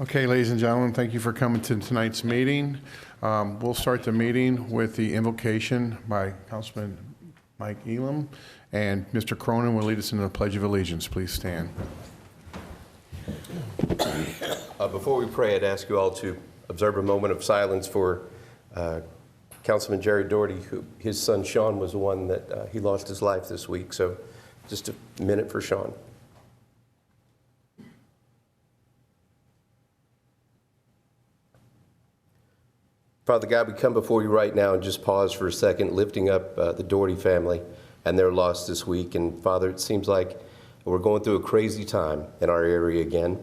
Okay, ladies and gentlemen, thank you for coming to tonight's meeting. We'll start the meeting with the invocation by Councilman Mike Elam, and Mr. Cronin will lead us in the Pledge of Allegiance. Please stand. Before we pray, I'd ask you all to observe a moment of silence for Councilman Jerry Doherty, who his son Sean was the one that he lost his life this week. So just a minute for Sean. Father God, we come before you right now and just pause for a second, lifting up the Doherty family and their loss this week. And Father, it seems like we're going through a crazy time in our area again.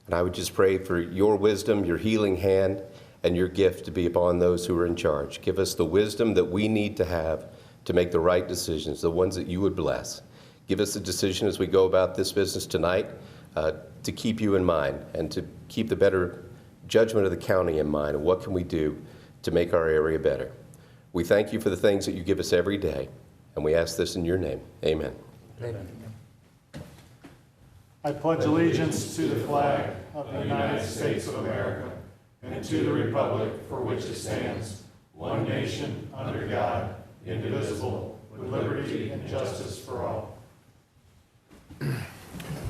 And I would just pray for your wisdom, your healing hand, and your gift to be upon those who are in charge. Give us the wisdom that we need to have to make the right decisions, the ones that you would bless. Give us the decision as we go about this business tonight to keep you in mind and to keep the better judgment of the county in mind. And what can we do to make our area better? We thank you for the things that you give us every day, and we ask this in your name. Amen. Amen. I pledge allegiance to the flag of the United States of America and to the republic for which it stands, one nation, under God, indivisible, with liberty and justice for all.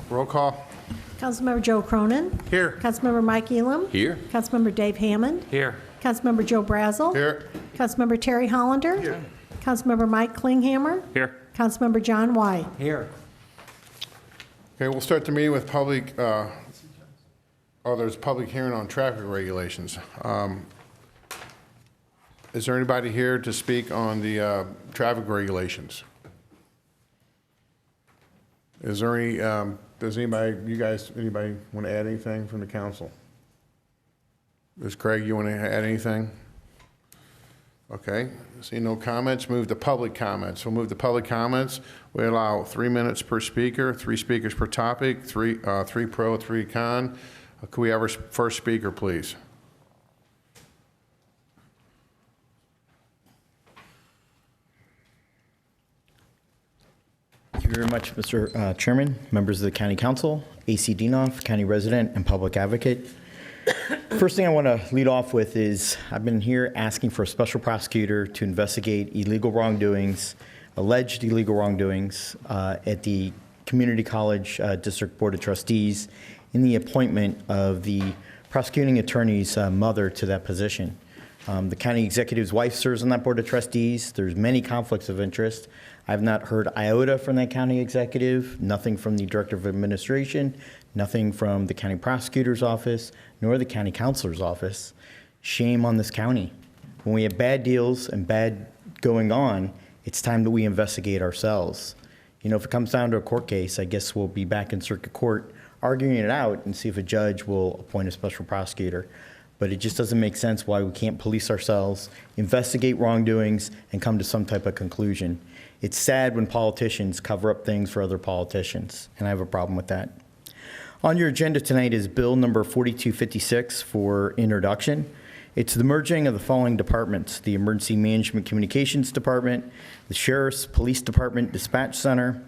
Roll call. Councilmember Joe Cronin. Here. Councilmember Mike Elam. Here. Councilmember Dave Hammond. Here. Councilmember Joe Brazel. Here. Councilmember Terry Hollander. Here. Councilmember Mike Klinghammer. Here. Councilmember John White. Here. Okay, we'll start the meeting with public, there's a public hearing on traffic regulations. Is there anybody here to speak on the traffic regulations? Is there any, does anybody want to add anything from the council? Does Craig, you want to add anything? Okay, see no comments, move to public comments. We'll move to public comments. We allow 3 minutes per speaker, 3 speakers per topic, three pro, 3 con. Could we have our first speaker, please? Thank you very much, Mr. Chairman, members of the County Council, A.C. Dienoff, County Resident and Public Advocate. First thing I want to lead off with is I've been here asking for a special prosecutor to investigate illegal wrongdoings, alleged illegal wrongdoings at the Community College District Board of Trustees in the appointment of the prosecuting attorney's mother to that position. The county executive's wife serves on that board of trustees. There's many conflicts of interest. I've not heard iota from that county executive, nothing from the director of administration, nothing from the county prosecutor's office, nor the county counselor's office. Shame on this county. When we have bad deals and bad going on, it's time that we investigate ourselves. You know, if it comes down to a court case, I guess we'll be back in circuit court arguing it out and see if a judge will appoint a special prosecutor. But it just doesn't make sense why we can't police ourselves, investigate wrongdoings, and come to some type of conclusion. It's sad when politicians cover up things for other politicians, and I have a problem with that. On your agenda tonight is Bill number 4256 for introduction. It's the merging of the following departments: the Emergency Management Communications Department, the Sheriff's Police Department Dispatch Center,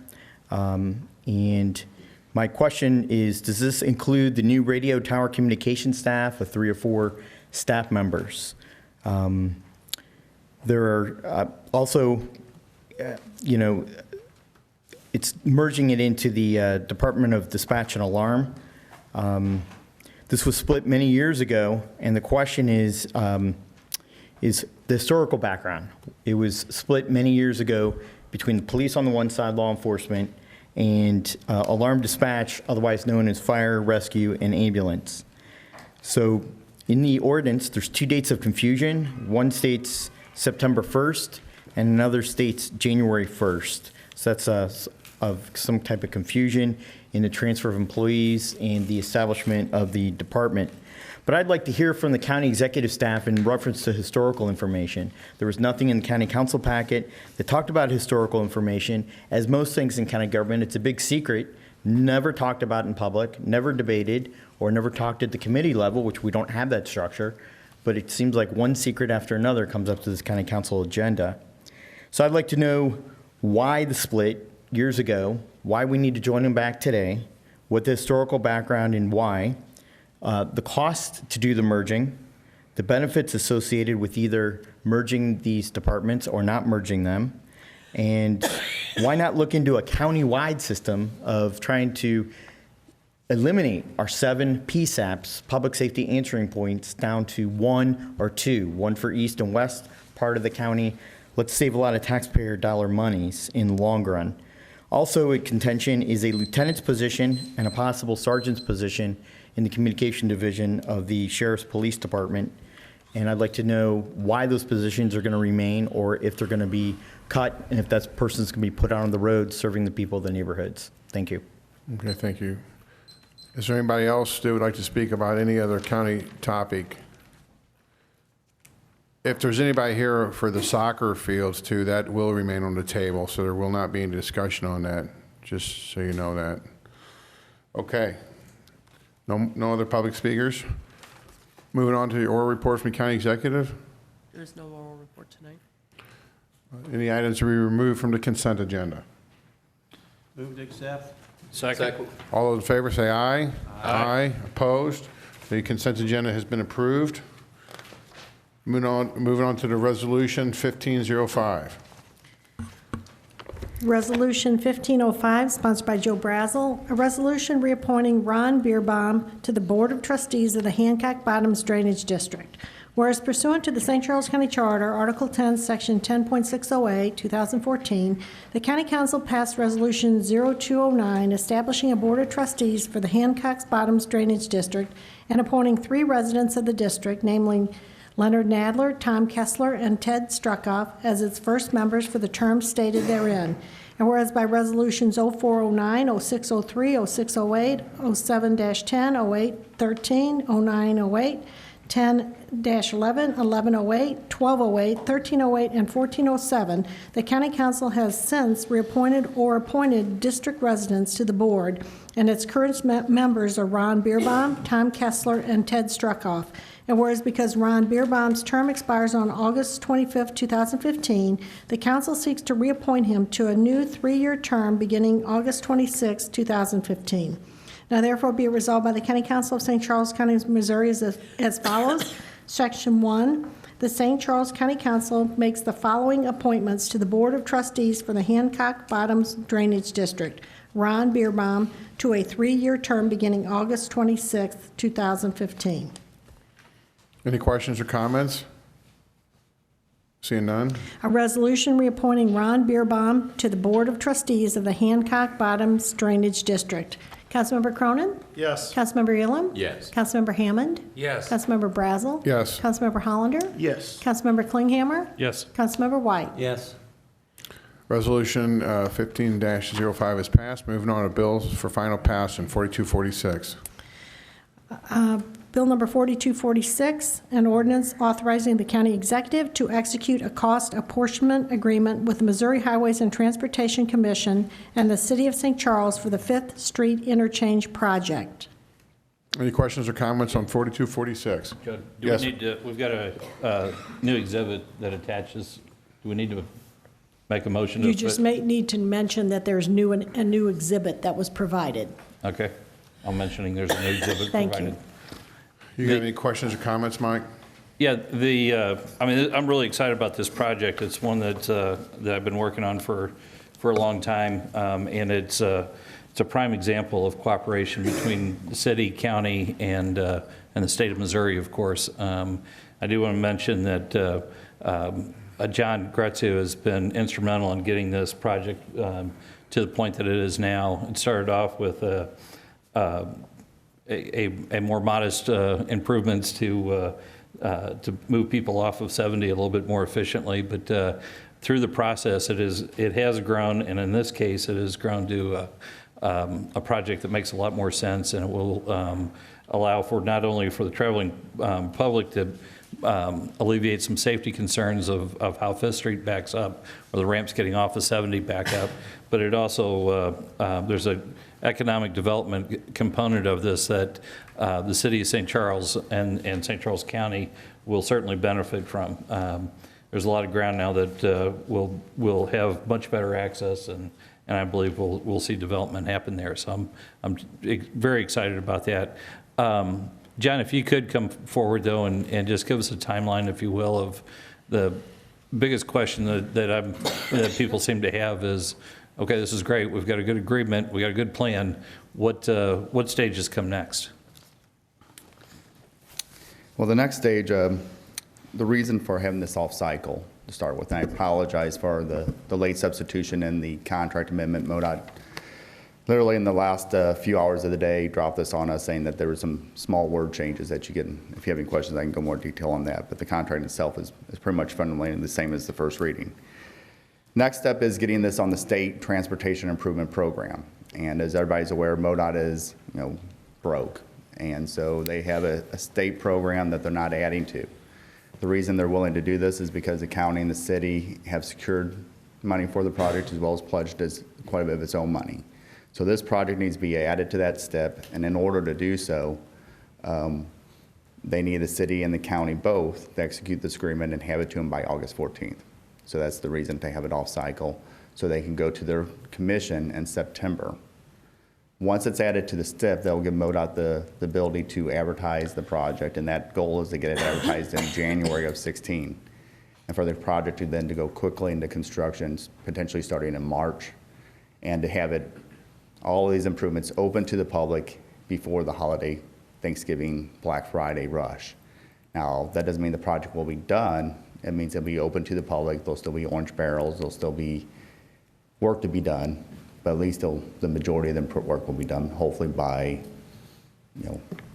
and my question is, does this include the new radio tower communication staff of 3 or 4 staff members? There are also, it's merging it into the Department of Dispatch and Alarm. This was split many years ago, and the question is the historical background. It was split many years ago between the police on the one side, law enforcement, and alarm dispatch, otherwise known as fire, rescue, and ambulance. So in the ordinance, there's 2 dates of confusion. One states September 1st, and another states January 1st. So that's of some type of confusion in the transfer of employees and the establishment of the department. But I'd like to hear from the county executive staff in reference to historical information. There was nothing in the county council packet that talked about historical information. As most things in county government, it's a big secret, never talked about in public, never debated, or never talked at the committee level, which we don't have that structure. But it seems like one secret after another comes up to this county council agenda. So I'd like to know why the split years ago, why we need to join them back today, what the historical background and why. the cost to do the merging, the benefits associated with either merging these departments or not merging them, and why not look into a county-wide system of trying to eliminate our 7 PSAPs, public safety answering points, down to 1 or 2, one for east and west part of the county. Let's save a lot of taxpayer dollar monies in the long run. Also in contention is a lieutenant's position and a possible sergeant's position in the communication division of the Sheriff's Police Department. And I'd like to know why those positions are going to remain, or if they're going to be cut, and if that person's going to be put out on the road serving the people of the neighborhoods. Thank you. Okay, thank you. Is there anybody else that would like to speak about any other county topic? If there's anybody here for the soccer fields too, that will remain on the table, so there will not be any discussion on that, just so you know that. Okay. No other public speakers? Moving on to the oral report from the county executive. There's no oral report tonight. Any items to be removed from the consent agenda? Move to accept. Second. All those in favor say aye. Aye. Opposed? The consent agenda has been approved. Moving on to the resolution 1505. Resolution 1505, sponsored by Joe Brazel, a resolution reappointing Ron Bierbaum to the Board of Trustees of the Hancock Bottoms Drainage District. Whereas pursuant to the St. Charles County Charter, Article 10, Section 10.608, 2014, the County Council passed Resolution 0209, establishing a Board of Trustees for the Hancock Bottoms Drainage District and appointing 3 residents of the district, namely Leonard Nadler, Tom Kessler, and Ted Struckoff as its first members for the term stated therein. And whereas by resolutions 0409, 0603, 0608, 07-10, 0813, 0908, 10-11, 1108, 1208, 1308, and 1407, the County Council has since reappointed or appointed district residents to the board, and its current members are Ron Bierbaum, Tom Kessler, and Ted Struckoff. And whereas because Ron Bierbaum's term expires on August 25, 2015, the council seeks to reappoint him to a new 3-year term beginning August 26, 2015. Now therefore be it resolved by the County Council of St. Charles County, Missouri as follows. Section 1, the St. Charles County Council makes the following appointments to the Board of Trustees for the Hancock Bottoms Drainage District. Ron Bierbaum to a 3-year term beginning August 26, 2015. Any questions or comments? Seeing none? A resolution reappointing Ron Bierbaum to the Board of Trustees of the Hancock Bottoms Drainage District. Councilmember Cronin? Yes. Councilmember Elam? Yes. Councilmember Hammond? Yes. Councilmember Brazel? Yes. Councilmember Hollander? Yes. Councilmember Klinghammer? Yes. Councilmember White? Yes. Resolution 15-05 is passed. Moving on to bills for final pass in 4246. Bill number 4246, an ordinance authorizing the county executive to execute a cost apportionment agreement with the Missouri Highways and Transportation Commission and the City of St. Charles for the 5th Street Interchange Project. Any questions or comments on 4246? Good. Yes. We've got a new exhibit that attaches. Do we need to make a motion? You just need to mention that there's a new exhibit that was provided. Okay. I'm mentioning there's a new exhibit Thank provided. you. You got any questions or comments, Mike? Yeah, I'm really excited about this project. It's one that I've been working on for a long time, and it's a prime example of cooperation between the city, county, and the state of Missouri, of course. I do want to mention that John Gretzu has been instrumental in getting this project to the point that it is now. It started off with a more modest improvements to move people off of 70 a little bit more efficiently, but through the process, it has grown, and in this case, it has grown to a project that makes a lot more sense, and it will allow for not only for the traveling public to alleviate some safety concerns of how 5th Street backs up, or the ramps getting off of 70 back up, but it also, there's a economic development component of this that the city of St. Charles and St. Charles County will certainly benefit from. There's a lot of ground now that will have much better access, and I believe we'll see development happen there. So I'm very excited about that. John, if you could come forward, though, and just give us a timeline, if you will, of the biggest question that people seem to have is, okay, this is great, we've got a good agreement, we got a good plan, what stages come next? Well, the next stage, the reason for having this off cycle to start with, and I apologize for the late substitution in the contract amendment. MoDOT literally in the last few hours of the day dropped this on us saying that there were some small word changes that you get. If you have any questions, I can go more detail on that, but the contract itself is pretty much fundamentally the same as the first reading. Next step is getting this on the state transportation improvement program. And as everybody's aware, MoDOT is, broke. And so they have a state program that they're not adding to. The reason they're willing to do this is because the county and the city have secured money for the project as well as pledged as quite a bit of its own money. So this project needs to be added to that step, and in order to do so, they need the city and the county both to execute this agreement and have it to them by August 14th. So that's the reason to have it off cycle, so they can go to their commission in September. Once it's added to the step, they'll give MoDOT the ability to advertise the project, and that goal is to get it advertised in January of 16. And for the project to then to go quickly into construction, potentially starting in March, and to have it, all of these improvements open to the public before the holiday Thanksgiving, Black Friday rush. Now, that doesn't mean the project will be done. It means it'll be open to the public. There'll still be orange barrels. There'll still be work to be done. But at least the majority of the work will be done, hopefully by,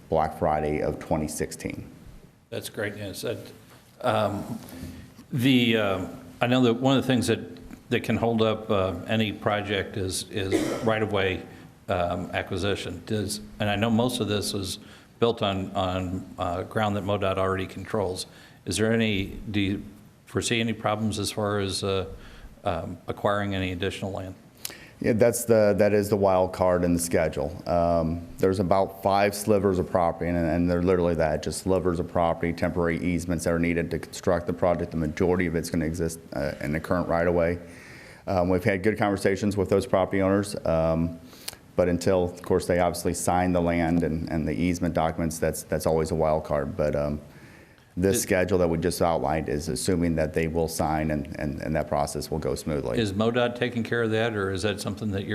Black Friday of 2016. That's great news. I know that one of the things that can hold up any project is right-of-way acquisition. And I know most of this is built on ground that MoDOT already controls. Do you foresee any problems as far as acquiring any additional land? Yeah, that is the wild card in the schedule. There's about 5 slivers of property, and they're literally that, just slivers of property, temporary easements that are needed to construct the project. The majority of it's going to exist in the current right-of-way. We've had good conversations with those property owners, but until, of course, they obviously sign the land and the easement documents, that's always a wild card. But this schedule that we just outlined is assuming that they will sign and that process will go smoothly. Is MoDOT taking care of that, or is that something that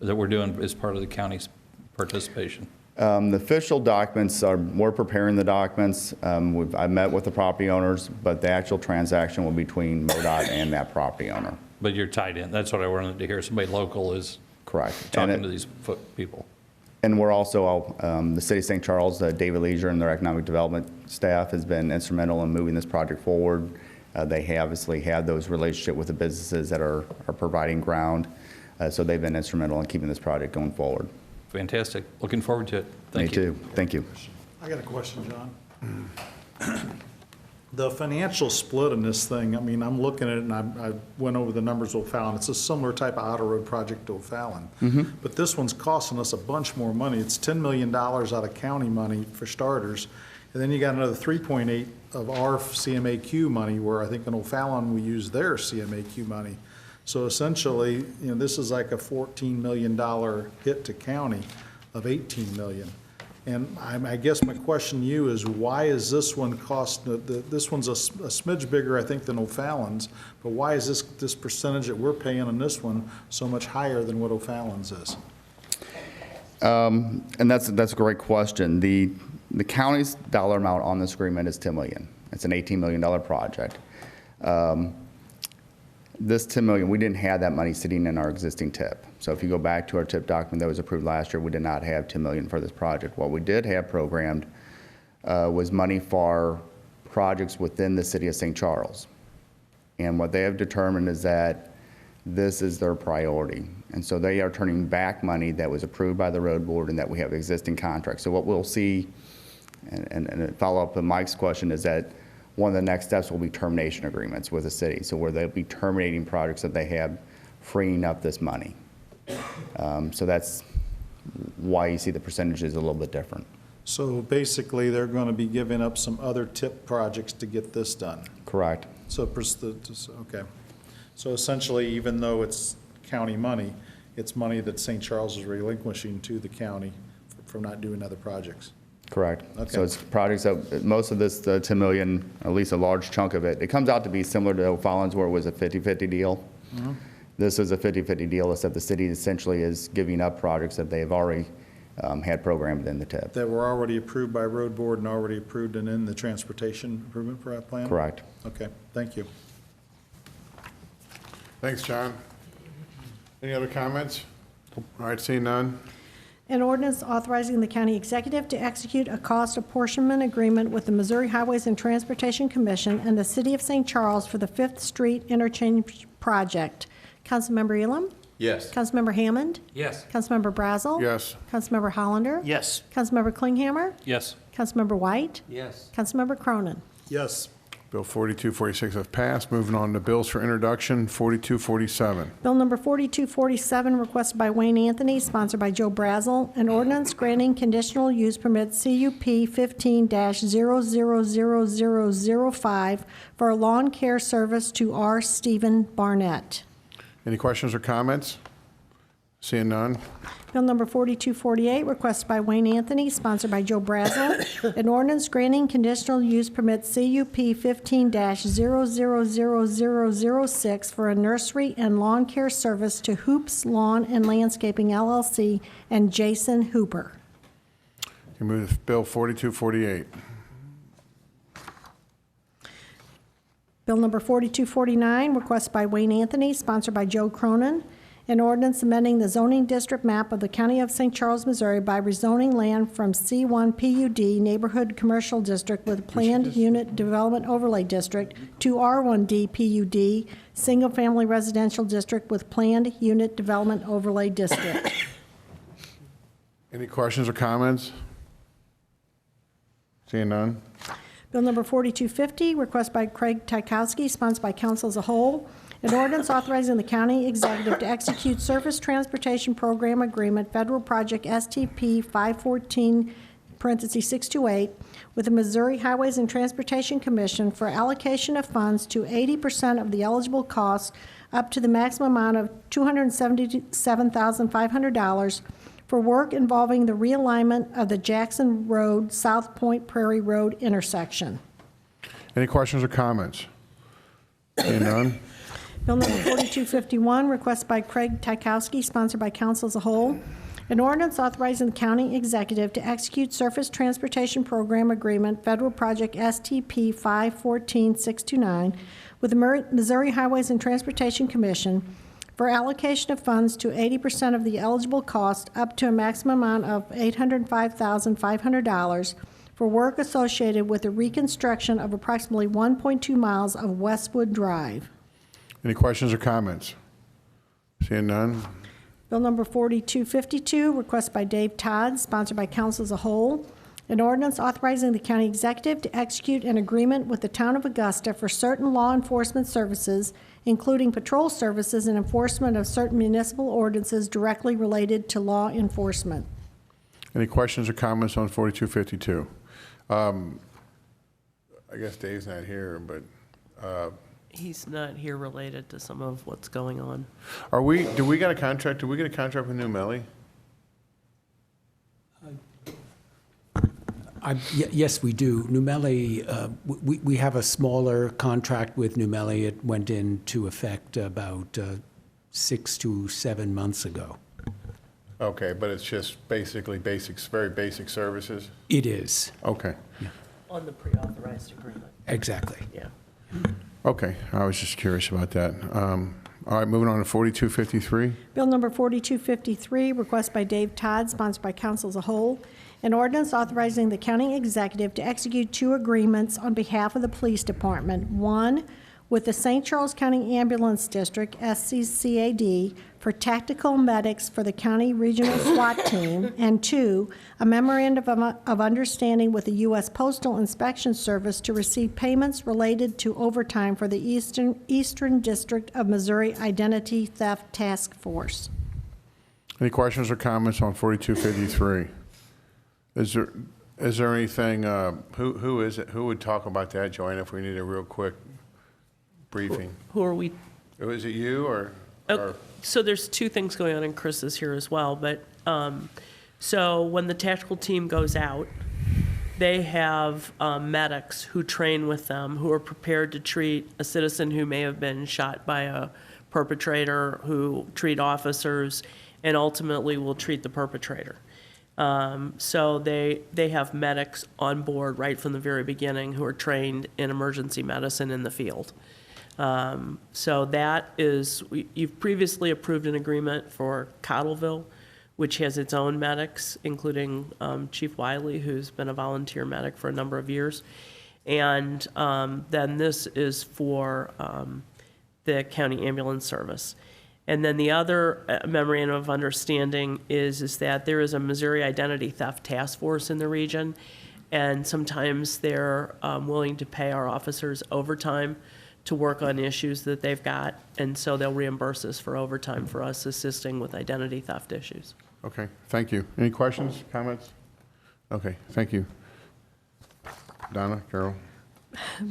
that we're doing as part of the county's participation? The official documents we're preparing the documents. I met with the property owners, but the actual transaction will be between MoDOT and that property owner. But you're tied in. That's what I wanted to hear. Somebody local is Correct. talking to these people. And we're also, the City of St. Charles, David Leisure and their economic development staff has been instrumental in moving this project forward. They obviously had those relationships with the businesses that are providing ground. So they've been instrumental in keeping this project going forward. Fantastic. Looking forward to it. Thank you. Me too. Thank you. I got a question, John. The financial split in this thing, I mean, I'm looking at it and I went over the numbers with O'Fallon. It's a similar type of auto road project to O'Fallon. But this one's costing us a bunch more money. It's $10 million out of county money for starters. And then you got another 3.8 of our CMAQ money, where I think in O'Fallon we use their CMAQ money. So essentially, this is like a $14 million hit to county of $18 million. And I guess my question to you is, why is this one this one's a smidge bigger, I think, than O'Fallon's, but why is this percentage that we're paying on this one so much higher than what O'Fallon's is? And that's a great question. The county's dollar amount on this agreement is $10 million. It's an $18 million project. This $10 million, we didn't have that money sitting in our existing TIP. So if you go back to our TIP document that was approved last year, we did not have $10 million for this project. What we did have programmed was money for projects within the City of St. Charles. And what they have determined is that this is their priority. And so they are turning back money that was approved by the road board and that we have existing contracts. So what we'll see, and follow up on Mike's question, is that one of the next steps will be termination agreements with the city. So where they'll be terminating projects that they have, freeing up this money. So that's why you see the percentages a little bit different. So basically, they're going to be giving up some other TIP projects to get this done. Correct. So, okay. So essentially, even though it's county money, it's money that St. Charles is relinquishing to the county for not doing other projects. Correct. Okay. So it's projects that, most of this, the 10 million, at least a large chunk of it, it comes out to be similar to O'Fallon's where it was a 50/50 deal. This is a 50/50 deal, except the city essentially is giving up projects that they've already had programmed in the TIP. That were already approved by Road Board and already approved and in the Transportation Improvement Plan? Correct. Okay, thank you. Thanks, John. Any other comments? All right, seeing none. An ordinance authorizing the county executive to execute a cost apportionment agreement with the Missouri Highways and Transportation Commission and the City of St. Charles for the Fifth Street Interchange Project. Councilmember Elam? Yes. Councilmember Hammond? Yes. Councilmember Brazel? Yes. Councilmember Hollander? Yes. Councilmember Klinghammer? Yes. Councilmember White? Yes. Councilmember Cronin? Yes. Bill 4246 has passed. Moving on to bills for introduction, 4247. Bill number 4247, requested by Wayne Anthony, sponsored by Joe Brazel, an ordinance granting conditional use permit CUP 15-000005 for a lawn care service to R. Stephen Barnett. Any questions or comments? Seeing none. Bill number 4248, requested by Wayne Anthony, sponsored by Joe Brazel, an ordinance granting conditional use permit CUP 15-000006 for a nursery and lawn care service to Hoops Lawn and Landscaping LLC and Jason Hooper. You move to Bill 4248. Bill number 4249, requested by Wayne Anthony, sponsored by Joe Cronin, an ordinance amending the zoning district map of the County of St. Charles, Missouri by rezoning land from C1 PUD Neighborhood Commercial District with Planned Unit Development Overlay District to R1D PUD Single Family Residential District with Planned Unit Development Overlay District. Any questions or comments? Seeing none. Bill number 4250, request by Craig Tykowski, sponsored by council as a whole. An ordinance authorizing the county executive to execute Surface Transportation Program Agreement, Federal Project STP 514, parentheses 628, with the Missouri Highways and Transportation Commission for allocation of funds to 80% of the eligible cost up to the maximum amount of $277,500 for work involving the realignment of the Jackson Road, South Point Prairie Road intersection. Any questions or comments? Seeing none. Bill number 4251, requested by Craig Tykowski, sponsored by council as a whole. An ordinance authorizing the county executive to execute Surface Transportation Program Agreement, Federal Project STP 514629, with the Missouri Highways and Transportation Commission for allocation of funds to 80% of the eligible cost up to a maximum amount of $805,500 for work associated with the reconstruction of approximately 1.2 miles of Westwood Drive. Any questions or comments? Seeing none. Bill number 4252, requested by Dave Todd, sponsored by council as a whole. An ordinance authorizing the county executive to execute an agreement with the town of Augusta for certain law enforcement services, including patrol services and enforcement of certain municipal ordinances directly related to law enforcement. Any questions or comments on 4252? I guess Dave's not here, but He's not here related to some of what's going on. do we get a contract with New Melly? Yes, we do. Numeli, we have a smaller contract with Numeli. It went into effect about 6 to 7 months ago. Okay, but it's just basically very basic services? It is, Okay, On the pre-authorized agreement, exactly. yeah. okay, I was just curious about that. All right, moving on to 4253. Bill number 4253, request by Dave Todd, sponsored by council as a whole. An ordinance authorizing the county executive to execute two agreements on behalf of the police department. One, with the St. Charles County Ambulance District, SCCAD, for tactical medics for the county regional SWAT team. And two, a memorandum of understanding with the U.S. Postal Inspection Service to receive payments related to overtime for the Eastern District of Missouri Identity Theft Task Force. Any questions or comments on 4253? Is there anything, who is it, who would talk about that, Joanna, if we need a real quick briefing? Who are we? Is it you or? So there's two things going on, and Chris is here as well, but, so when the tactical team goes out, they have medics who train with them, who are prepared to treat a citizen who may have been shot by a perpetrator, who treat officers, and ultimately will treat the perpetrator. So they have medics on board right from the very beginning who are trained in emergency medicine in the field. So that is, you've previously approved an agreement for Cottleville, which has its own medics, including Chief Wiley, who's been a volunteer medic for a number of years. And then this is for the county ambulance service. And then the other memorandum of understanding is that there is a Missouri Identity Theft Task Force in the region, and sometimes they're willing to pay our officers overtime to work on issues that they've got, and so they'll reimburse us for overtime for us assisting with identity theft issues. Okay, thank you. Any questions, comments? Okay, thank you. Donna, Carol?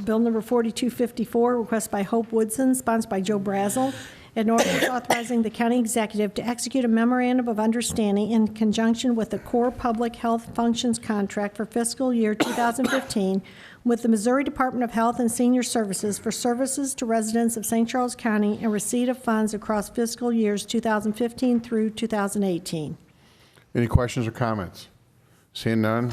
Bill number 4254, request by Hope Woodson, sponsored by Joe Brazel, an ordinance authorizing the county executive to execute a memorandum of understanding in conjunction with the core public health functions contract for fiscal year 2015 with the Missouri Department of Health and Senior Services for services to residents of St. Charles County and receipt of funds across fiscal years 2015 through 2018. Any questions or comments? Seeing none?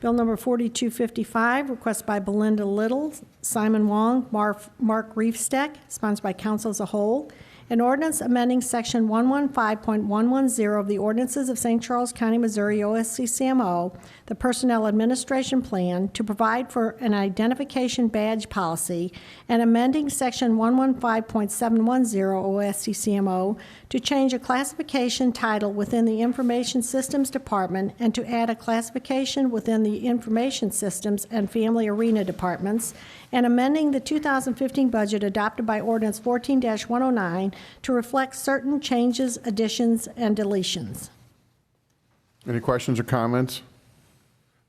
Bill number 4255, request by Belinda Little, Simon Wong, Mark Reefsteck, sponsored by council as a whole. An ordinance amending section 115.110 of the ordinances of St. Charles County, Missouri, OSCCMO, the Personnel Administration Plan, to provide for an identification badge policy, and amending section 115.710 OSCCMO to change a classification title within the Information Systems Department and to add a classification within the Information Systems and Family Arena Departments, and amending the 2015 budget adopted by Ordinance 14-109 to reflect certain changes, additions, and deletions. Any questions or comments?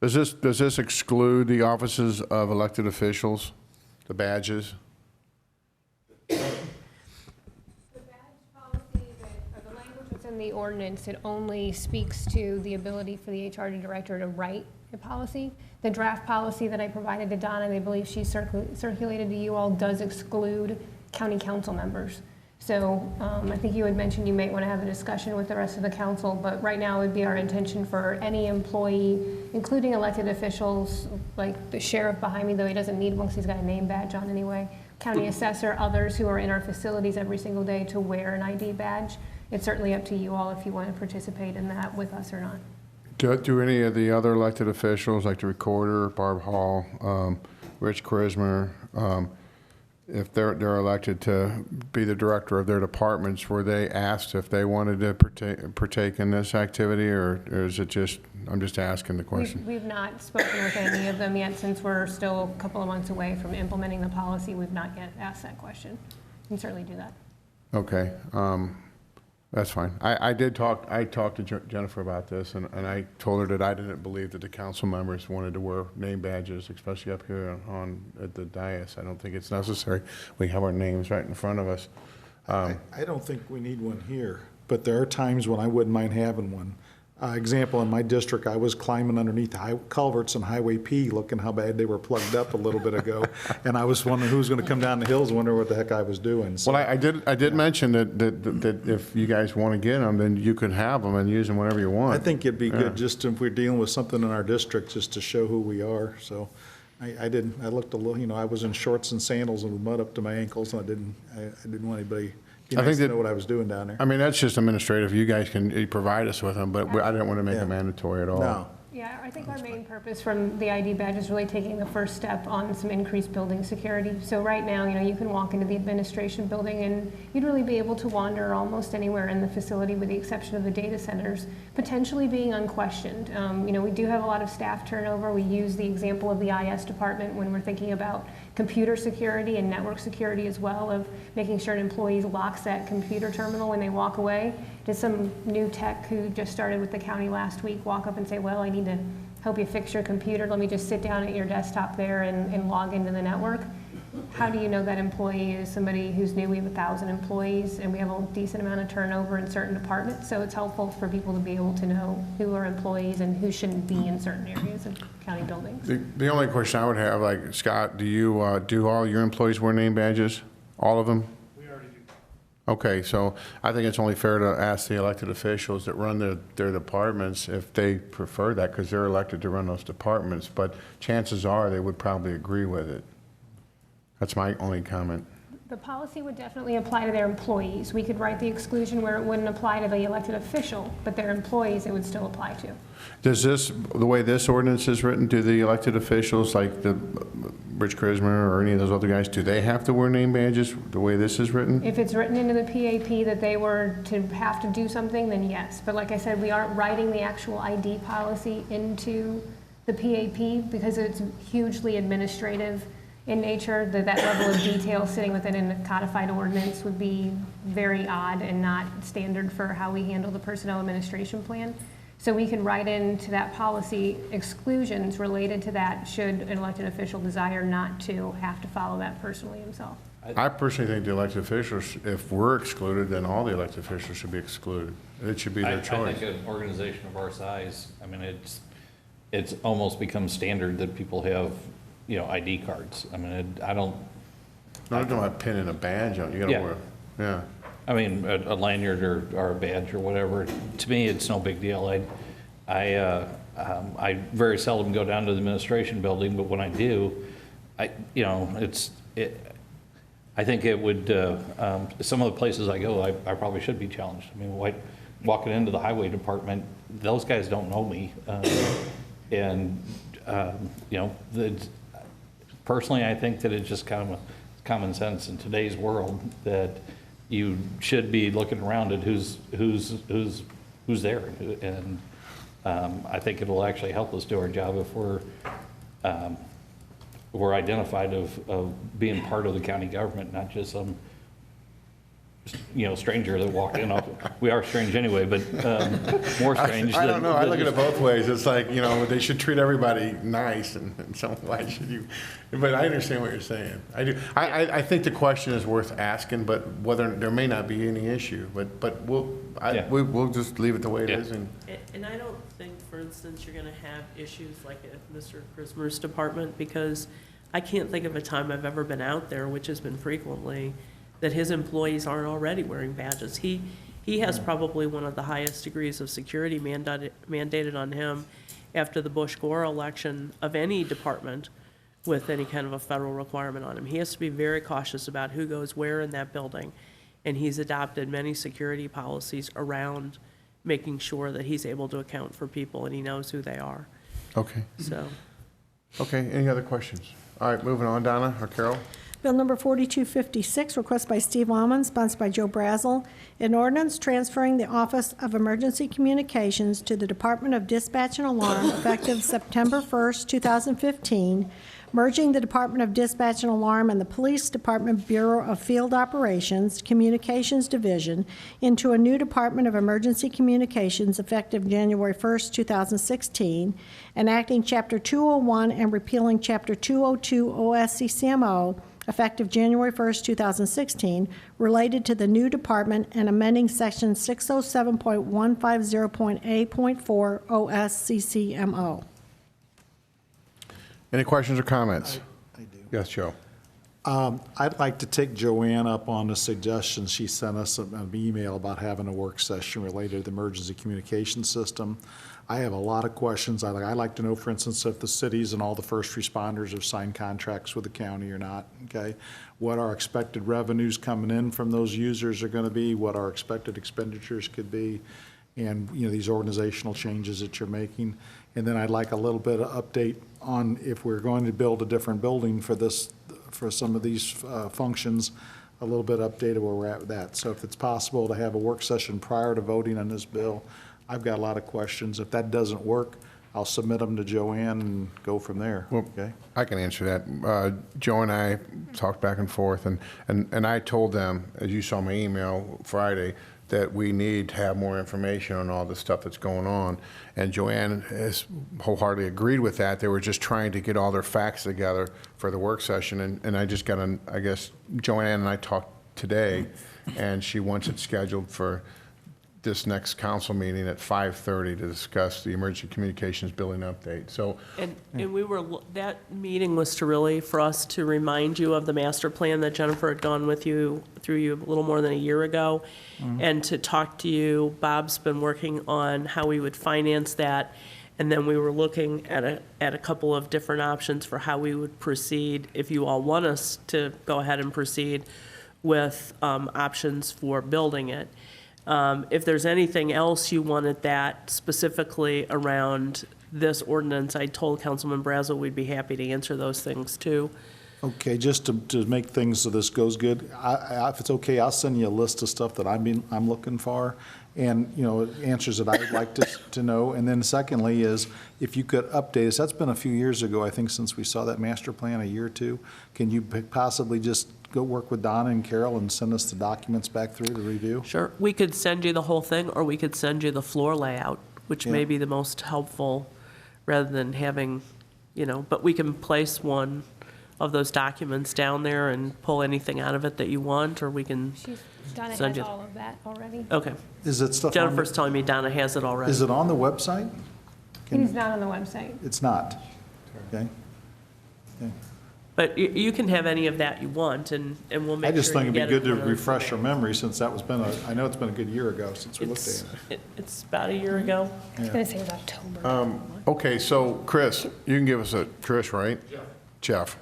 Does this exclude the offices of elected officials, the badges? The badge policy, the language that's in the ordinance, it only speaks to the ability for the HRD director to write a policy. The draft policy that I provided to Donna, and I believe she circulated to you all, does exclude county council members. So I think you had mentioned you might want to have a discussion with the rest of the council, but right now it would be our intention for any employee, including elected officials, like the sheriff behind me, though he doesn't need one because he's got a name badge on anyway, county assessor, others who are in our facilities every single day to wear an ID badge. It's certainly up to you all if you want to participate in that with us or not. Do any of the other elected officials, like the recorder, Barb Hall, Rich Charisma, if they're elected to be the director of their departments, were they asked if they wanted to partake in this activity, or is it just, I'm just asking the question? We've not spoken with any of them yet, since we're still a couple of months away from implementing the policy. We've not yet asked that question. We can certainly do that. Okay, that's fine. I talked to Jennifer about this, and I told her that I didn't believe that the council members wanted to wear name badges, especially up here at the dais. I don't think it's necessary. We have our names right in front of us. I don't think we need one here, but there are times when I wouldn't mind having one. Example, in my district, I was climbing underneath the culverts on Highway P, looking how bad they were plugged up a little bit ago, and I was wondering who was going to come down the hills, wondering what the heck I was doing. So, Well, I did mention that if you guys want to get them, then you could have them and use them whenever you want. I think it'd be good just if we're dealing with something in our district, just to show who we are. So I looked a little, I was in shorts and sandals and with mud up to my ankles, and I didn't want anybody to know what I was doing down there. I mean, that's just administrative. You guys can provide us with them, but I didn't want to make it mandatory at all. No. Yeah, I think our main purpose from the ID badge is really taking the first step on some increased building security. So right now, you can walk into the administration building and you'd really be able to wander almost anywhere in the facility with the exception of the data centers, potentially being unquestioned. We do have a lot of staff turnover. We use the example of the IS department when we're thinking about computer security and network security as well, of making sure an employee locks that computer terminal when they walk away. Did some new tech who just started with the county last week walk up and say, well, I need to help you fix your computer. Let me just sit down at your desktop there and log into the network. How do you know that employee is somebody who's new? We have 1,000 employees and we have a decent amount of turnover in certain departments. So it's helpful for people to be able to know who are employees and who shouldn't be in certain areas of county buildings. The only question I would have, like, Scott, do all your employees wear name badges? All of them? We already do. Okay, so I think it's only fair to ask the elected officials that run their departments if they prefer that, because they're elected to run those departments, but chances are they would probably agree with it. That's my only comment. The policy would definitely apply to their employees. We could write the exclusion where it wouldn't apply to the elected official, but their employees it would still apply to. Does this, the way this ordinance is written, do the elected officials, like the Rich Krismer or any of those other guys, do they have to wear name badges the way this is written? If it's written into the PAP that they were to have to do something, then yes. But like I said, we aren't writing the actual ID policy into the PAP because it's hugely administrative in nature. That level of detail sitting within a codified ordinance would be very odd and not standard for how we handle the personnel administration plan. So we can write into that policy exclusions related to that should an elected official desire not to have to follow that personally himself. I personally think the elected officials, if we're excluded, then all the elected officials should be excluded. It should be their I choice. think an organization of our size, I mean, it's almost become standard that people have, ID cards. I mean, I don't, No, don't have a pin and a badge on, you gotta Yeah. wear, yeah. I mean, a lanyard or a badge or whatever, to me, it's no big deal. I very seldom go down to the administration building, but when I do, I think it would, some of the places I go, I probably should be challenged. I mean, walking into the highway department, those guys don't know me. Personally, I think that it's just kind of common sense in today's world that you should be looking around at who's there. And I think it'll actually help us do our job if we're identified of being part of the county government, not just some stranger that walked in. We are strange anyway, but more strange. I don't know, I look at it both ways. It's like, they should treat everybody nice, and so why should you? But I understand what you're saying. I do. I think the question is worth asking, but whether, there may not be any issue, but we'll just leave it the way it is. And I don't think, for instance, you're going to have issues like at Mr. Krismer's department, because I can't think of a time I've ever been out there, which has been frequently, that his employees aren't already wearing badges. He has probably one of the highest degrees of security mandated on him after the Bush-Gore election of any department with any kind of a federal requirement on him. He has to be very cautious about who goes where in that building, and he's adopted many security policies around making sure that he's able to account for people and he knows who they are. Okay, So, okay, any other questions? All right, moving on, Donna or Carol? Bill number 4256, request by Steve Almond, sponsored by Joe Brazel, an ordinance transferring the Office of Emergency Communications to the Department of Dispatch and Alarm effective September 1st, 2015, merging the Department of Dispatch and Alarm and the Police Department Bureau of Field Operations Communications Division into a new Department of Emergency Communications effective January 1st, 2016, enacting Chapter 201 and repealing Chapter 202 OSCCMO effective January 1st, 2016, related to the new department and amending Section 607.150.A.4 OSCCMO. Any questions or comments? I do. Yes, Joe. I'd like to take Joanne up on the suggestion. She sent us an email about having a work session related to the emergency communication system. I have a lot of questions. I'd like to know, for instance, if the cities and all the first responders have signed contracts with the county or not, okay? What our expected revenues coming in from those users are gonna be, what our expected expenditures could be, and, these organizational changes that you're making. And then I'd like a little bit of update on if we're going to build a different building for some of these functions, a little bit updated where we're at with that. So if it's possible to have a work session prior to voting on this bill, I've got a lot of questions. If that doesn't work, I'll submit them to Joanne and go from there, okay? I can answer that. Joe and I talked back and forth, and I told them, as you saw my email Friday, that we need to have more information on all the stuff that's going on. And Joanne has wholeheartedly agreed with that. They were just trying to get all their facts together for the work session. And I just got I guess Joanne and I talked today, and she wants it scheduled for this next council meeting at 5:30 to discuss the emergency communications building update. So, And we were, that meeting was to really, for us to remind you of the master plan that Jennifer had gone with you, through you a little more than a year ago, and to talk to you. Bob's been working on how we would finance that, and then we were looking at a couple of different options for how we would proceed, if you all want us to go ahead and proceed with options for building it. If there's anything else you wanted that specifically around this ordinance, I told Councilman Brazel we'd be happy to answer those things too. Okay, just to make things so this goes good, if it's okay, I'll send you a list of stuff that I'm looking for, and, you know, answers that I would like to know. And then secondly is, if you could update us, that's been a few years ago, I think, since we saw that master plan, a year or two. Can you possibly just go work with Donna and Carol and send us the documents back through to review? Sure, we could send you the whole thing, or we could send you the floor layout, which may Yeah. be the most helpful, rather than having, but we can place one of those documents down there and pull anything out of it that you want, or we can, Donna Send has you- all of that already. okay. Is it stuff on, Jennifer's telling me Donna has it already. is it on the website? It is not on the website. It's not, okay? But you can have any of that you want, and we'll I make just sure think you it'd be get it. good to when it's refresh our there. memory, since that was I know it's been a good year ago since we looked at it. It's about a year ago. I was going to say it was October. okay, so Chris, you can give us Chris, right? Jeff.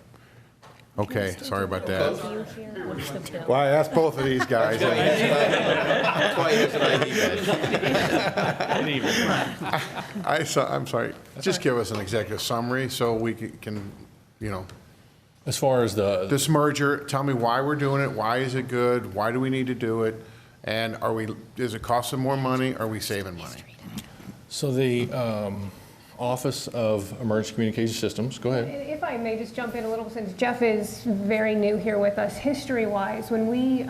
Okay, sorry about that. You here, what's the bill? Well, I asked both of these guys. That's why he has an ID badge. I'm sorry, just give us an executive summary so we can, As far as this merger, tell me why we're doing it, why is it good, why do we need to do it, and is it costing more money, are we saving money? so the Office of Emergency Communication Systems, go ahead. If I may just jump in a little, since Jeff is very new here with us, history-wise, when we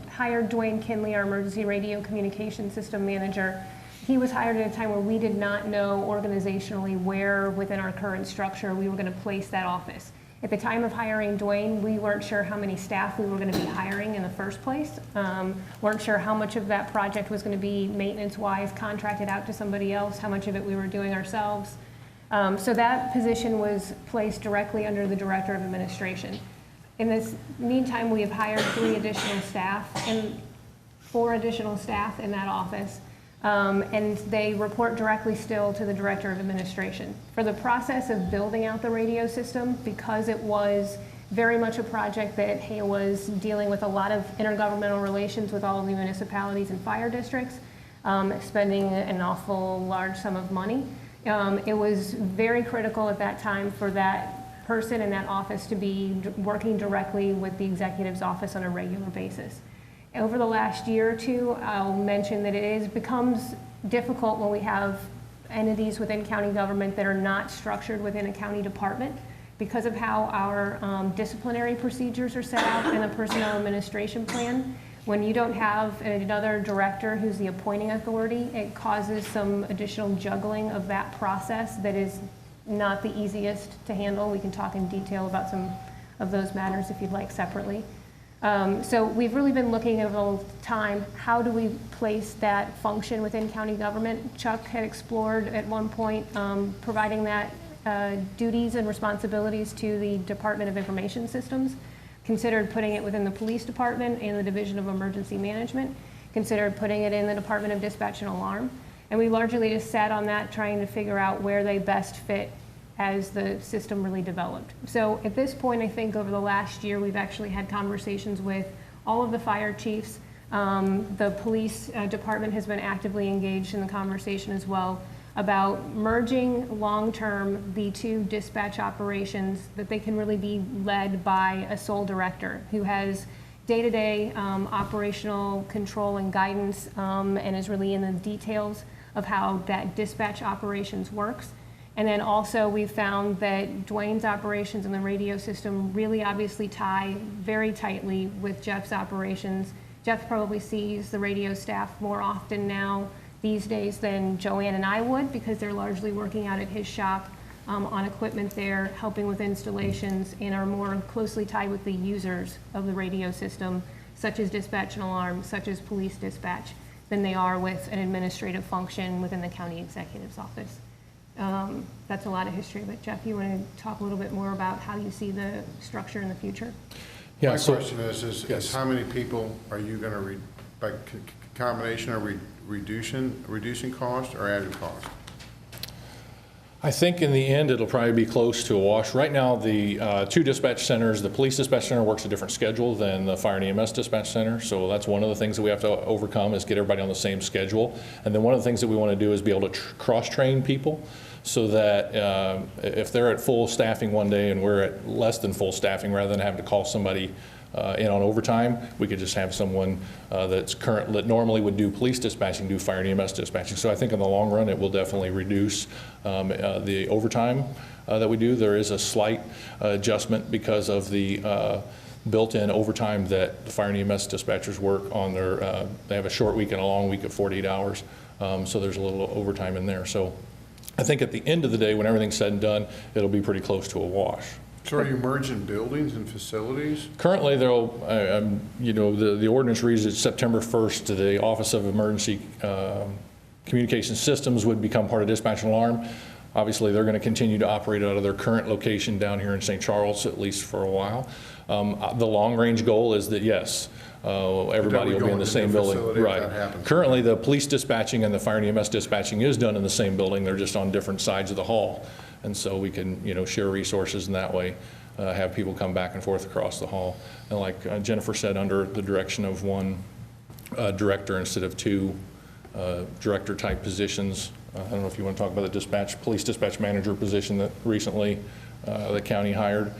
hired Dwayne Kinley, our emergency radio communication system manager, he was hired at a time where we did not know organizationally where within our current structure we were going to place that office. At the time of hiring Dwayne, we weren't sure how many staff we were going to be hiring in the first place. Weren't sure how much of that project was going to be maintenance-wise contracted out to somebody else, how much of it we were doing ourselves. So that position was placed directly under the Director of Administration. In this meantime, we have hired 3 additional staff and 4 additional staff in that office. And they report directly still to the Director of Administration. For the process of building out the radio system, because it was very much a project that Hay was dealing with a lot of intergovernmental relations with all of the municipalities and fire districts, spending an awful large sum of money. It was very critical at that time for that person in that office to be working directly with the executive's office on a regular basis. Over the last year or two, I'll mention that becomes difficult when we have entities within county government that are not structured within a county department because of how our disciplinary procedures are set out in the personnel administration plan. When you don't have another director who's the appointing authority, it causes some additional juggling of that process that is not the easiest to handle. We can talk in detail about some of those matters if you'd like separately. So we've really been looking at the time, how do we place that function within county government? Chuck had explored at one point providing that duties and responsibilities to the Department of Information Systems, considered putting it within the police department and the Division of Emergency Management, considered putting it in the Department of Dispatch and Alarm. And we largely just sat on that trying to figure out where they best fit as the system really developed. So at this point, I think over the last year, we've actually had conversations with all of the fire chiefs. The police department has been actively engaged in the conversation as well about merging long-term the 2 dispatch operations, that they can really be led by a sole director who has day-to-day operational control and guidance and is really in the details of how that dispatch operations works. And then also we found that Dwayne's operations in the radio system really obviously tie very tightly with Jeff's operations. Jeff probably sees the radio staff more often now these days than Joanne and I would, because they're largely working out at his shop on equipment there, helping with installations, and are more closely tied with the users of the radio system, such as dispatch and alarm, such as police dispatch. than they are with an administrative function within the county executive's office. That's a lot of history, but Jeff, you want to talk a little bit more about how you see the structure in the future? Yeah, My so- question is how many people are you going to, by combination, are reducing cost or adding cost? I think in the end, it'll probably be close to a wash. Right now, the two dispatch centers, the police dispatch center works a different schedule than the fire and EMS dispatch center. So that's one of the things that we have to overcome, is get everybody on the same schedule. And then one of the things that we want to do is be able to cross-train people, so that if they're at full staffing one day and we're at less than full staffing, rather than having to call somebody in on overtime, we could just have someone that normally would do police dispatching, do fire and EMS dispatching. So I think in the long run, it will definitely reduce the overtime that we do. There is a slight adjustment because of the built-in overtime that the fire and EMS dispatchers work on their, they have a short week and a long week of 48 hours. So there's a little overtime in there. So I think at the end of the day, when everything's said and done, it'll be pretty close to a wash. So are you merging buildings and facilities? Currently, the ordinance reads that September 1st, the Office of Emergency Communication Systems would become part of Dispatch and Alarm. Obviously, they're going to continue to operate out of their current location down here in St. Charles, at least for a while. The long-range goal is that, yes, everybody will be in the same building. Right. Currently, the police dispatching and the fire and EMS dispatching is done in the same building. They're just on different sides of the hall. And so we can, share resources in that way, have people come back and forth across the hall. And like Jennifer said, under the direction of one director instead of two director-type positions. I don't know if you want to talk about the police dispatch manager position that recently the county hired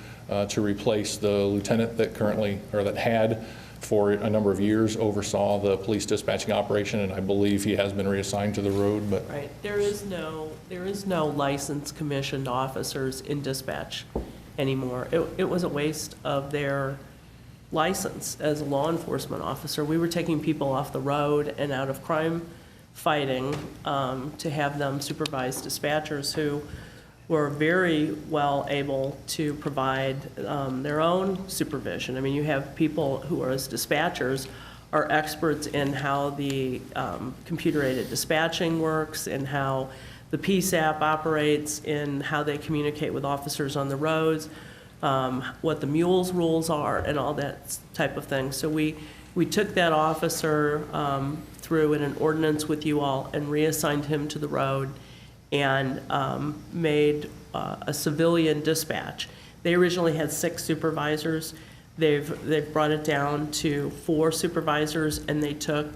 to replace the lieutenant that had for a number of years oversaw the police dispatching operation, and I believe he has been reassigned to the road, but. Right, there is no licensed commissioned officers in dispatch anymore. It was a waste of their license as a law enforcement officer. We were taking people off the road and out of crime fighting to have them supervise dispatchers who were very well able to provide their own supervision. I mean, you have people who are, as dispatchers, are experts in how the computer-aided dispatching works, and how the PSAP operates, in how they communicate with officers on the roads, what the mules rules are, and all that type of thing. So we took that officer through in an ordinance with you all and reassigned him to the road, and made a civilian dispatch. They originally had 6 supervisors. They've brought it down to 4 supervisors, and they took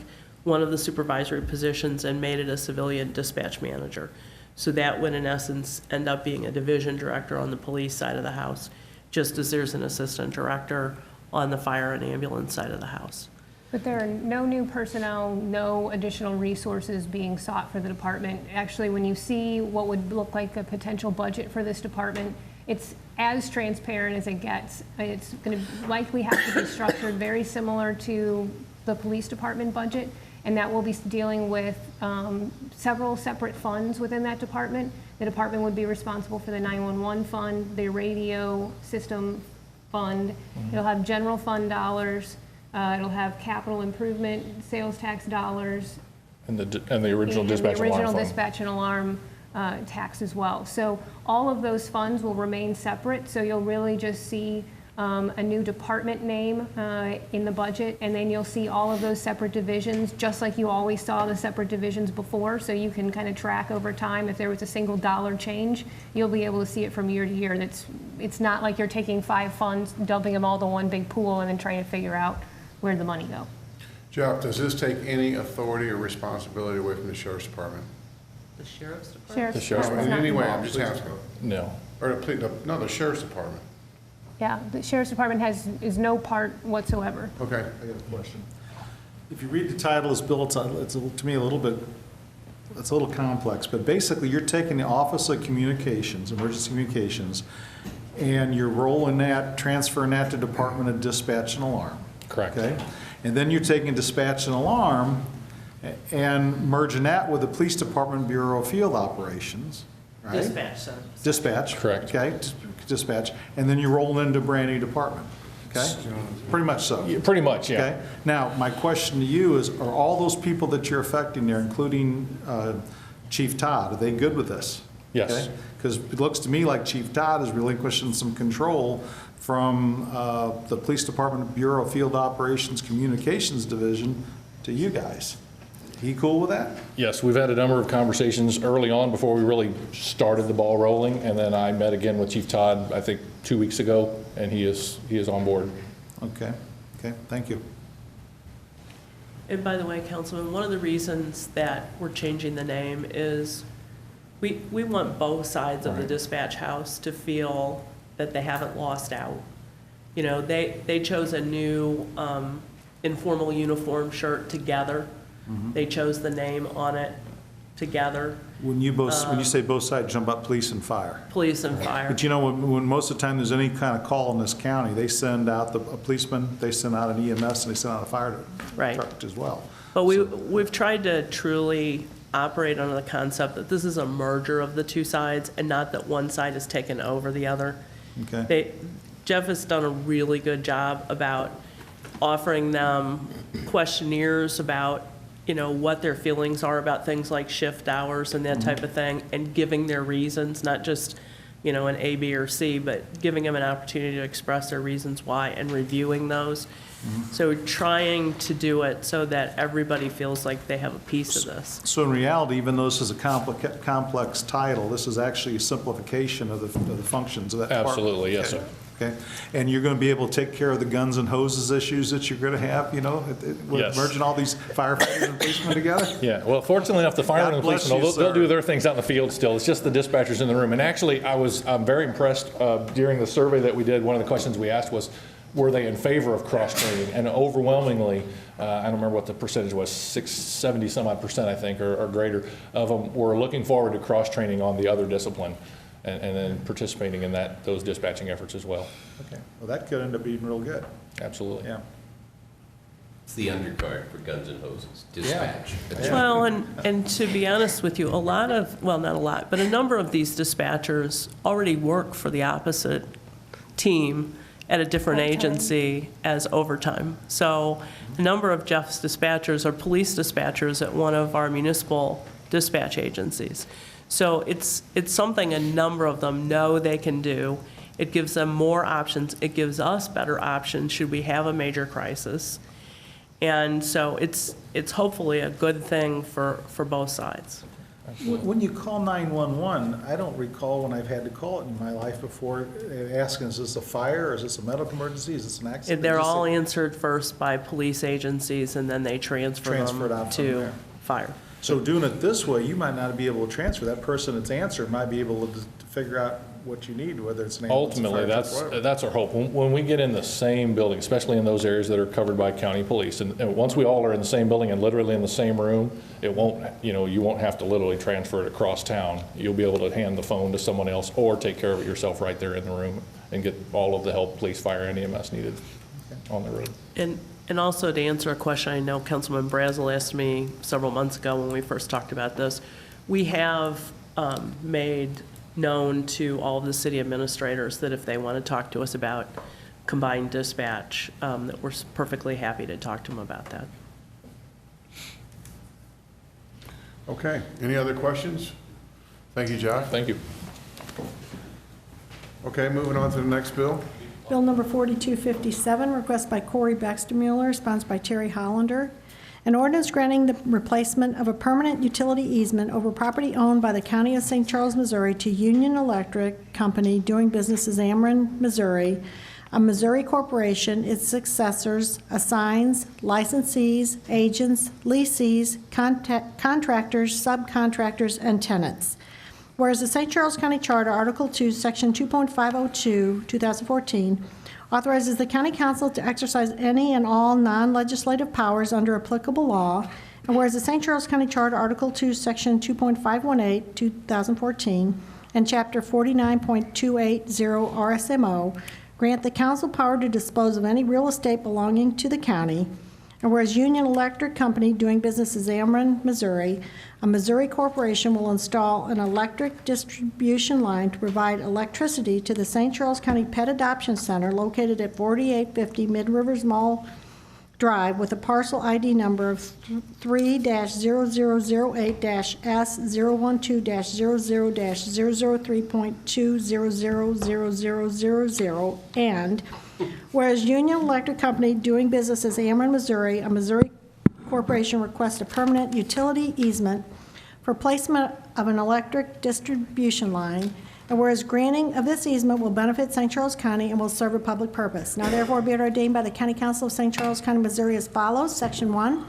one of the supervisory positions and made it a civilian dispatch manager. So that would, in essence, end up being a division director on the police side of the house, just as there's an assistant director on the fire and ambulance side of the house. But there are no new personnel, no additional resources being sought for the department. Actually, when you see what would look like a potential budget for this department, it's as transparent as it gets. It's going to likely have to be structured very similar to the police department budget, and that will be dealing with several separate funds within that department. The department would be responsible for the 911 fund, the radio system fund. It'll have general fund dollars. It'll have capital improvement, sales tax dollars. And the original dispatch and alarm the original fund. dispatch and alarm tax as well. So all of those funds will remain separate, so you'll really just see a new department name in the budget, and then you'll see all of those separate divisions, just like you always saw the separate divisions before, so you can kind of track over time. If there was a single dollar change, you'll be able to see it from year to year. It's not like you're taking 5 funds, dumping them all to one big pool, and then trying to figure out where'd the money go. Jeff, does this take any authority or responsibility away from the sheriff's department? The sheriff's department? Sheriff's The sheriff's No, in department's any not way, I'm involved. just asking. No. Or the sheriff's department. Yeah, the sheriff's department is no part whatsoever. Okay. I got a question. If you read the title, it's built on, it's to me a little bit, it's a little complex, but basically you're taking the Office of Communications, Emergency Communications, and you're rolling that, transferring that to Department of Dispatch and Alarm. Correct. Okay? And then you're taking Dispatch and Alarm and merging that with the Police Department Bureau of Field Operations, right? Dispatch center. Dispatch. Correct. Okay, dispatch, and then you roll into a brand new department. Okay? Pretty much so. Yeah, pretty much, yeah. Okay? Now, my question to you is, are all those people that you're affecting there, including Chief Todd, are they good with this? Yes. Because it looks to me like Chief Todd is relinquishing some control from the Police Department Bureau of Field Operations Communications Division to you guys. He cool with that? Yes, we've had a number of conversations early on before we really started the ball rolling, and then I met again with Chief Todd, I think 2 weeks ago, and he is on board. Okay, thank you. And by the way, Councilman, one of the reasons that we're changing the name is we want both sides of the dispatch house to feel that they haven't lost out. You know, they chose a new informal uniform shirt together. They chose the name on it together, When you say both sides, jump up police and fire. police and fire. But you know, when most of the time there's any kind of call in this county, they send out a policeman, they send out an EMS, and they send out a fire Right. truck as well. But we've tried to truly operate under the concept that this is a merger of the two sides and not that one side has taken over the other. Okay? Jeff has done a really good job about offering them questionnaires about, you know, what their feelings are about things like shift hours and that type of thing, and giving their reasons, not just, you know, an A, B, or C, but giving them an opportunity to express their reasons why and reviewing those. So trying to do it so that everybody feels like they have a piece of this. So in reality, even though this is a complex title, this is actually a simplification of the functions of that department. Absolutely, yes, sir. Okay, and you're going to be able to take care of the guns and hoses issues that you're going to have, you know, with Yes. merging all these firefighters and policemen together? Yeah, well, fortunately enough, the firemen and the God bless policemen, you, they'll do sir. their things out in the field still. It's just the dispatchers in the room. And actually, I'm very impressed during the survey that we did. One of the questions we asked was, were they in favor of cross-training? And overwhelmingly, I don't remember what the percentage was, 70 some odd percent, I think, or greater of them were looking forward to cross-training on the other discipline and then participating in those dispatching efforts as well. Okay, well, that could end up being real good, Absolutely. yeah. It's the undercard for guns and hoses, dispatch. Well, and to be honest with you, a lot of, well, not a lot, but a number of these dispatchers already work for the opposite team at a different agency as overtime. So a number of Jeff's dispatchers are police dispatchers at one of our municipal dispatch agencies. So it's something a number of them know they can do. It gives them more options. It gives us better options should we have a major crisis. And so it's hopefully a good thing for both sides. When you call 911, I don't recall when I've had to call it in my life before, asking, is this a fire, or is this a medical emergency, is this an accident? They're Is this all a- answered first by police agencies, and then they transfer Transferred them out from to there. fire. So doing it this way, you might not be able to transfer. That person that's answered might be able to figure out what you need, whether it's an ambulance, a Ultimately, fire truck, whatever. that's our hope. When we get in the same building, especially in those areas that are covered by county police, and once we all are in the same building and literally in the same room, it won't, you won't have to literally transfer it across town. You'll be able to hand the phone to someone else or take care of it yourself right there in the room and get all of the help, police, fire, and EMS needed on the road. And also to answer a question I know Councilman Brazel asked me several months ago when we first talked about this, we have made known to all of the city administrators that if they want to talk to us about combined dispatch, that we're perfectly happy to talk to them about that. Okay, any other questions? Thank you, Josh. Thank you. Okay, moving on to the next bill. Bill number 4257, request by Corey Baxtermuller, sponsored by Terry Hollander. An ordinance granting the replacement of a permanent utility easement over property owned by the County of St. Charles, Missouri to Union Electric Company doing business as Ameren, Missouri, a Missouri corporation, its successors, assigns, licensees, agents, lessees, contractors, subcontractors, and tenants. Whereas the St. Charles County Charter, Article 2, Section 2.502, 2014, authorizes the county council to exercise any and all non-legislative powers under applicable law, and whereas the St. Charles County Charter, Article 2, Section 2.518, 2014, and Chapter 49.280 RSMO grant the council power to dispose of any real estate belonging to the county, And whereas Union Electric Company, doing business as Ameren, Missouri, a Missouri corporation will install an electric distribution line to provide electricity to the St. Charles County Pet Adoption Center located at 4850 Mid Rivers Mall Drive with a parcel ID number of 3-0008-S012-00-003.2000000, and whereas Union Electric Company, doing business as Ameren, Missouri, a Missouri corporation requests a permanent utility easement for placement of an electric distribution line, and whereas granting of this easement will benefit St. Charles County and will serve a public purpose. Now therefore be it ordained by the County Council of St. Charles County, Missouri as follows. Section 1,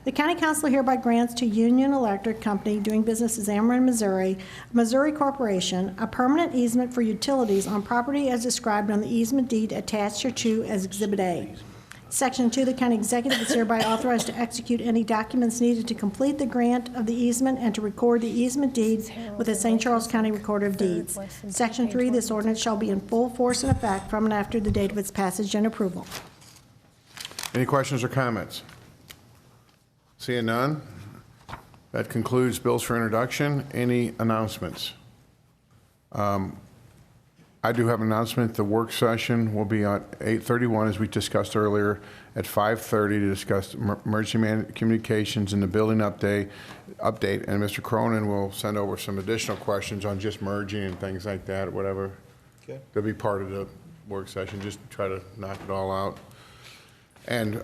the County Council hereby grants to Union Electric Company, doing business as Ameren, Missouri, a Missouri corporation, a permanent easement for utilities on property as described on the easement deed attached hereto as Exhibit A. Section 2, the county executive is hereby authorized to execute any documents needed to complete the grant of the easement and to record the easement deeds with the St. Charles County Recorder of Deeds. Section 3, this ordinance shall be in full force and effect from and after the date of its passage and approval. Any questions or comments? Seeing none, that concludes bills for introduction. Any announcements? I do have an announcement. The work session will be at 8:31, as we discussed earlier, at 5:30 to discuss emergency communications and the building update. And Mr. Cronin will send over some additional questions on just merging and things like that, whatever. Okay. They'll be part of the work session, just try to knock it all out. And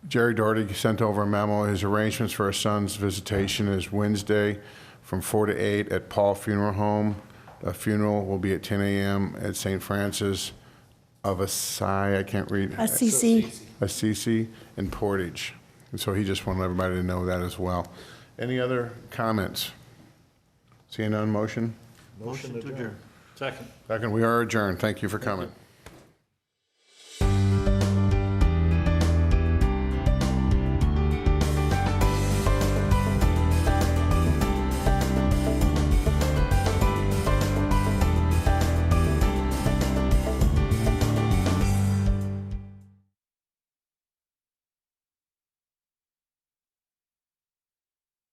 Jerry Doherty sent over a memo. His arrangements for his son's visitation is Wednesday from 4 to 8 at Paul Funeral Home. The funeral will be at 10 a.m. at St. Francis of Assisi, I can't read. Assisi in Portage. And so he just wanted everybody to know that as well. Any other comments? Seeing none, motion? Motion to adjourn. Second. Second, we are adjourned. Thank you for coming.